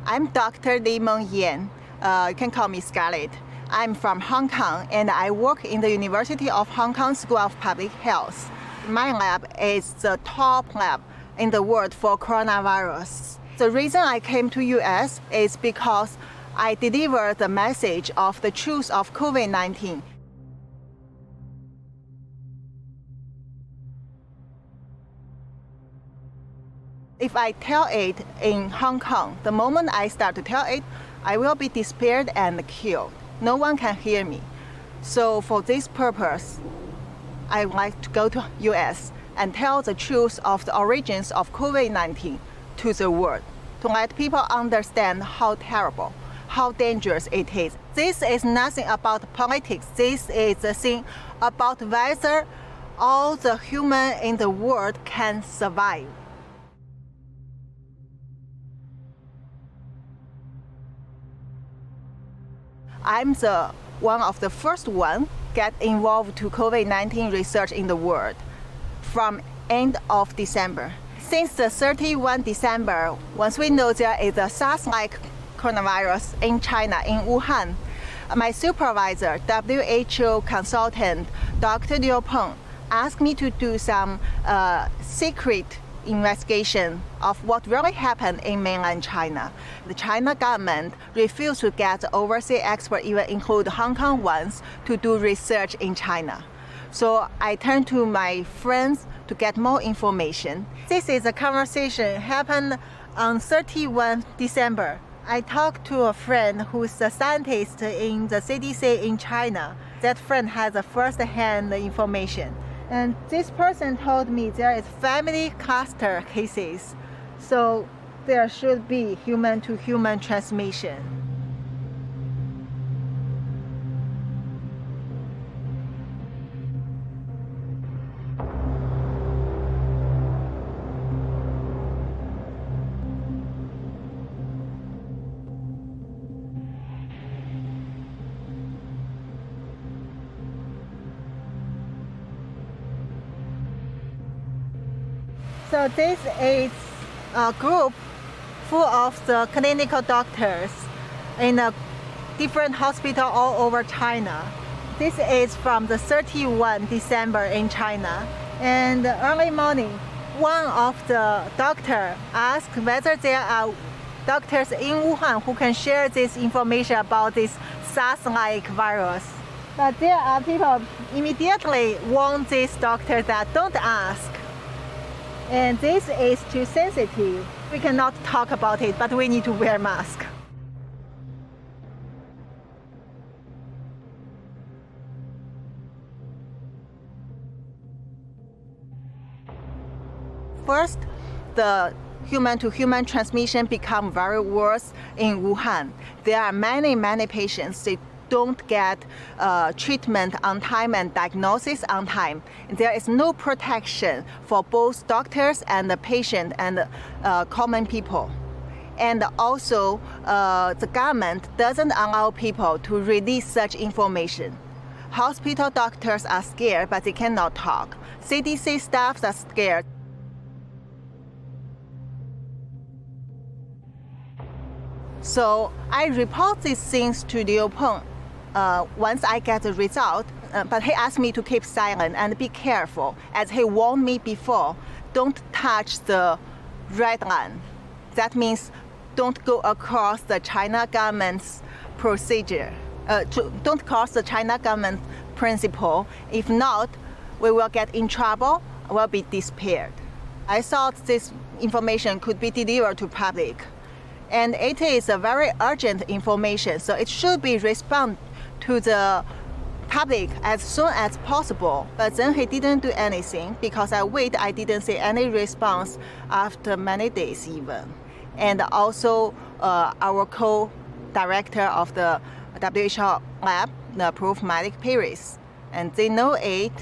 I'm Dr. Li-Meng Yan. You can call me Scarlett. I'm from Hong Kong and I work in the University of Hong Kong School of Public Health. My lab is the top lab in the world for coronavirus. The reason I came to US is because I deliver the message of the truth of COVID-19. If I tell it in Hong Kong, the moment I start to tell it, I will be disappeared and killed. No one can hear me. So for this purpose, I like to go to US and tell the truth of the origins of COVID-19 to the world, to let people understand how terrible, how dangerous it is. This is nothing about politics. This is a thing about whether all the human in the world can survive. I'm one of the first one get involved to COVID-19 research in the world from end of December. Since the 31 December, once we know there is a SARS-like coronavirus in China, in Wuhan, my supervisor, WHO consultant, Dr. Liu Peng, asked me to do some secret investigation of what really happened in mainland China. The China government refused to get overseas experts, even include Hong Kong ones, to do research in China. So I turned to my friends to get more information. This is a conversation happened on 31 December. I talked to a friend who's a scientist in the CDC in China. That friend has a first-hand information. And this person told me there is family cluster cases, so there should be human-to-human transmission. So this is a group full of the clinical doctors in a different hospital all over China. This is from the 31 December in China. And early morning, one of the doctors asked whether there are doctors in Wuhan who can share this information about this SARS-like virus. But there are people immediately warn this doctor that don't ask. And this is too sensitive. We cannot talk about it, but we need to wear masks. First, the human-to-human transmission become very worse in Wuhan. There are many patients that don't get treatment on time and diagnosis on time. There is no protection for both doctors and the patient and common people. And also, the government doesn't allow people to release such information. Hospital doctors are scared, but they cannot talk. CDC staffs are scared. So I report these things to Liu Peng once I get the result, but he asked me to keep silent and be careful, as he warned me before, don't touch the red line. That means don't go across the China government's procedure. Don't cross the China government principle. If not, we will get in trouble, will be disappeared. I thought this information could be delivered to public. And it is a very urgent information, so it should be responded to the public as soon as possible. But then he didn't do anything because I didn't see any response after many days even. And also our co-director of the WHO lab approved Malik Paris, and they know it,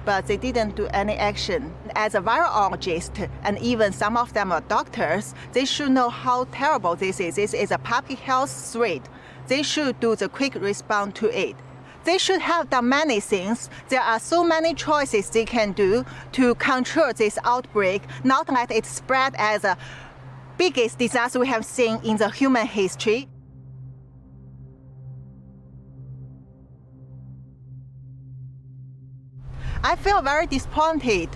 but they didn't do any action. As a virologist, and even some of them are doctors, they should know how terrible this is. This is a public health threat. They should do the quick response to it. They should have done many things. There are so many choices they can do to control this outbreak, not let it spread as a biggest disaster we have seen in the human history. I feel very disappointed,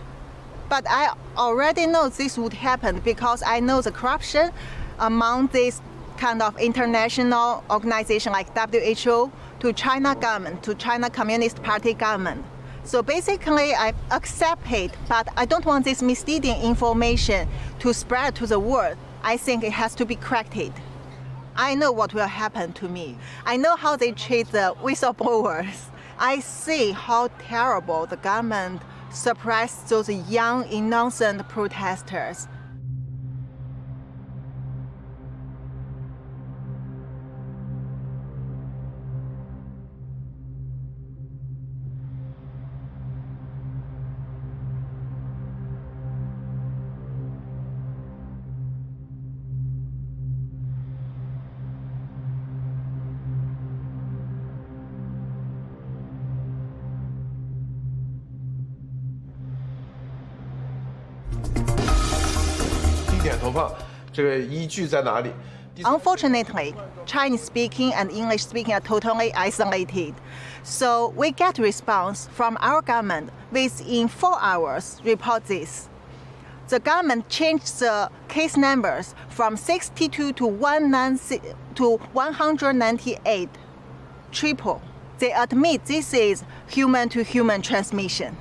but I already know this would happen because I know the corruption among this kind of international organization like WHO, to China government, to China Communist Party government. So basically I accept it, but I don't want this misleading information to spread to the world. I think it has to be corrected. I know what will happen to me. I know how they treat the whistleblowers. I see how terrible the government suppressed those young, innocent protesters. Unfortunately, Chinese-speaking and English-speaking are totally isolated. So we get response from our government within 4 hours, report this. The government changed the case numbers from 62 to 198, triple. They admit this is human-to-human transmission.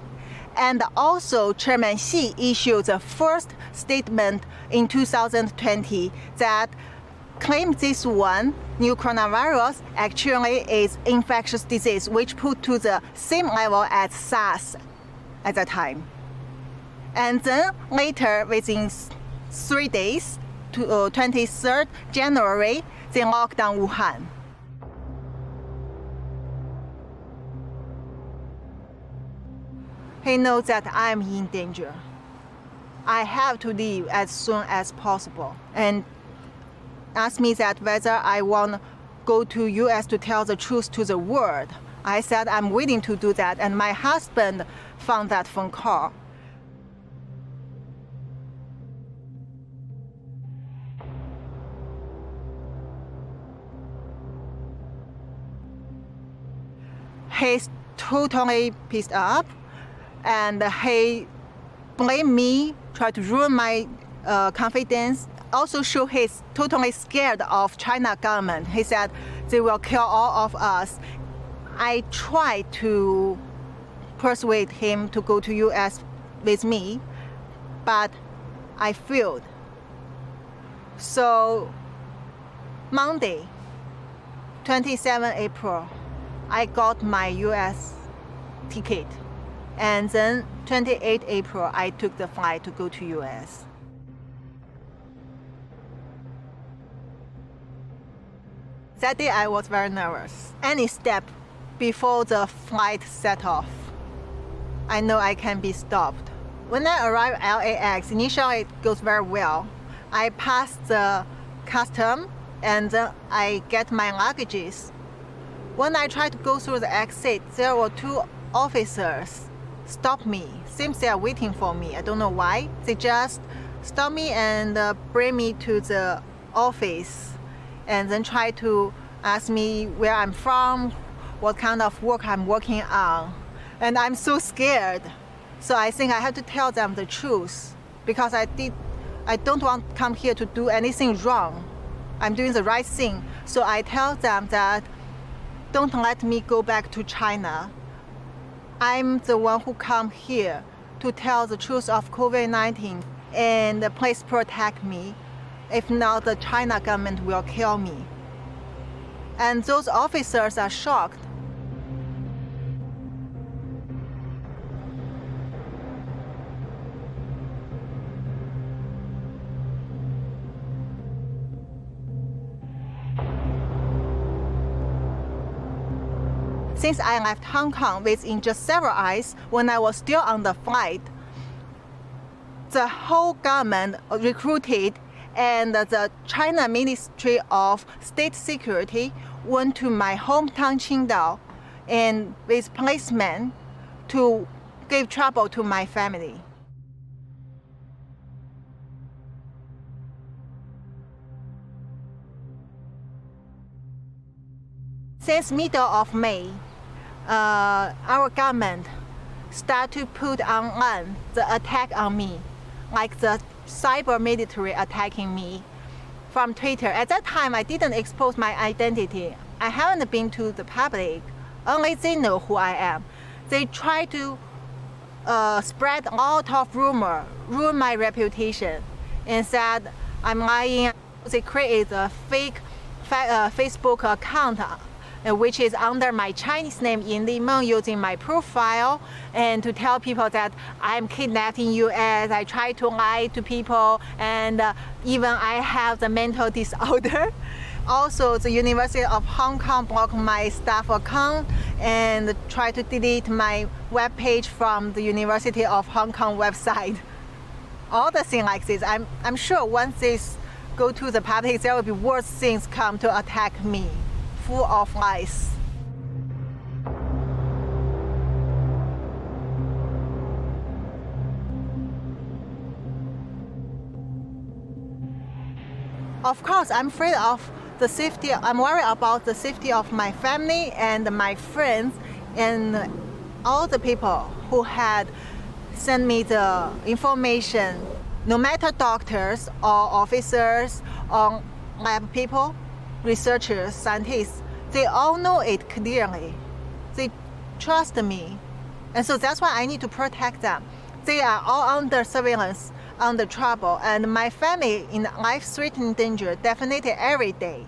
And also, Chairman Xi issued the first statement in 2020 that claimed this one, new coronavirus, actually is infectious disease, which put to the same level as SARS at that time. And then later, within 3 days, 23rd January, they locked down Wuhan. He knows that I'm in danger. I have to leave as soon as possible, and asked me that whether I want to go to US to tell the truth to the world. I said I'm willing to do that, and my husband found that phone call. He's totally pissed off. And he blamed me, tried to ruin my confidence. Also show he's totally scared of China government. He said they will kill all of us. I tried to persuade him to go to US with me, but I failed. So Monday, 27 April, I got my US ticket. And then 28 April, I took the flight to go to US. That day I was very nervous. Any step before the flight set off, I know I can be stopped. When I arrive at LAX, initially it goes very well. I pass the custom and then I get my luggages. When I try to go through the exit, there were 2 officers stop me. Seems they are waiting for me. I don't know why. They just stop me and bring me to the office and then try to ask me where I'm from, what kind of work I'm working on. And I'm so scared. So I think I have to tell them the truth because I don't want to come here to do anything wrong. I'm doing the right thing. So I tell them that don't let me go back to China. I'm the one who come here to tell the truth of COVID-19 and please protect me. If not, the China government will kill me. And those officers are shocked. Since I left Hong Kong within just several hours, when I was still on the flight, the whole government recruited and the China Ministry of State Security went to my hometown Qingdao and with policemen to give trouble to my family. Since middle of May, our government start to put online the attack on me, like the cyber military attacking me from Twitter. At that time, I didn't expose my identity. I haven't been to the public. Only they know who I am. They try to spread a lot of rumor, ruin my reputation, and said I'm lying. They create a fake Facebook account, which is under my Chinese name in Li-Meng, using my profile, and to tell people that I'm kidnapped in US. I try to lie to people, and even I have the mental disorder. Also, the University of Hong Kong blocked my staff account and tried to delete my webpage from the University of Hong Kong website. All the things like this, I'm sure once this go to the public, there will be worse things come to attack me, full of lies. Of course, I'm afraid of the safety. I'm worried about the safety of my family and my friends and all the people who had sent me the information. No matter doctors or officers or lab people, researchers, scientists, they all know it clearly. They trust me. And so that's why I need to protect them. They are all under surveillance, under trouble, and my family in life-threatening danger definitely every day.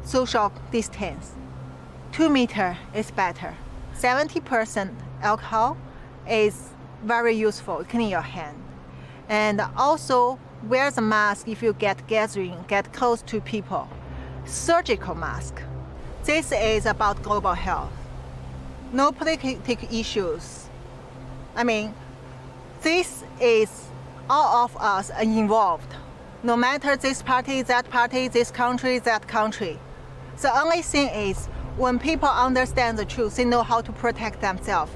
Social distance. 2 meters is better. 70% alcohol is very useful, clean your hand. And also wear the mask if you get close to people. Surgical mask. This is about global health. No political issues. I mean, this is all of us are involved. No matter this party, this country, that country. The only thing is, when people understand the truth, they know how to protect themselves.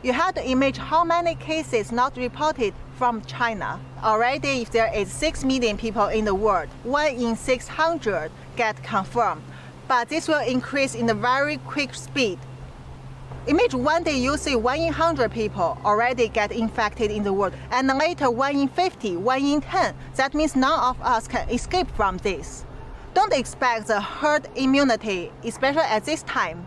You have to imagine how many cases not reported from China. Already, if there is 6 million people in the world, 1 in 600 get confirmed. But this will increase in a very quick speed. Imagine one day you see 1 in 100 people already get infected in the world, and later 1 in 50, 1 in 10. That means none of us can escape from this. Don't expect the herd immunity, especially at this time,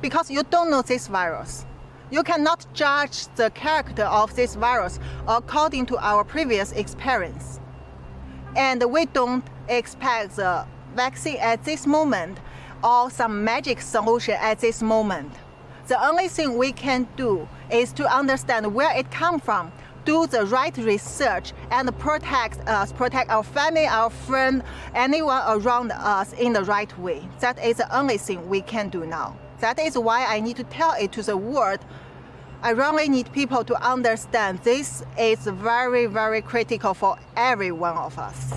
because you don't know this virus. You cannot judge the character of this virus according to our previous experience. And we don't expect the vaccine at this moment or some magic solution at this moment. The only thing we can do is to understand where it comes from, do the right research, and protect us, protect our family, our friend, anyone around us in the right way. That is the only thing we can do now. That is why I need to tell it to the world. I really need people to understand this is very, very critical for every one of us.